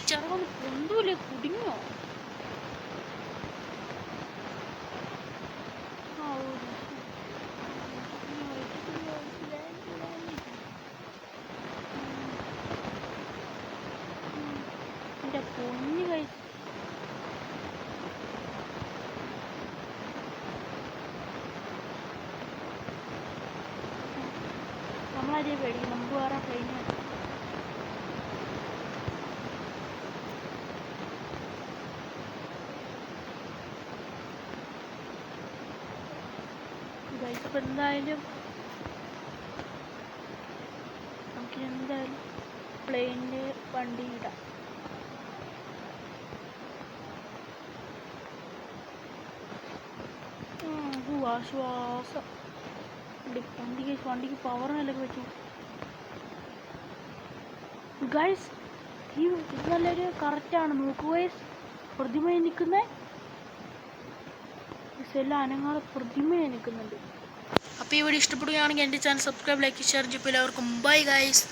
ചെറുതൊന്ന് കൊണ്ടൂലേ കുടുങ്ങിയോ? എൻ്റെ പൊന്നി കഴിച്ച് നമ്മളാരെയും പേടിക്കും, നമുക്ക് വേറെ പ്ലെയിന് ഇപ്പം എന്തായാലും നമുക്കിനെന്തായാലും പ്ലെയിനിൽ വണ്ടി ഇടാം. ആശ്വാസം. വണ്ടിക്ക് പവറിനല്ലൊക്കെ പറ്റും ഗൈസ്. ഇത് നല്ലൊരു കറക്റ്റാണ്. നോക്കൂ ഗൈസ്, പ്രതിമയെ നിൽക്കുന്ന എല്ലാം അനങ്ങാതെ പ്രതിമയെ നിൽക്കുന്നുണ്ട്. അപ്പോൾ ഈ വീഡിയോ ഇഷ്ടപ്പെടുകയാണെങ്കിൽ എൻ്റെ ചാനൽ സബ്സ്ക്രൈബ്, ലൈക്ക്, ഷെയർ ചെയ്യും. എല്ലാവർക്കും ബൈ ഗൈസ്.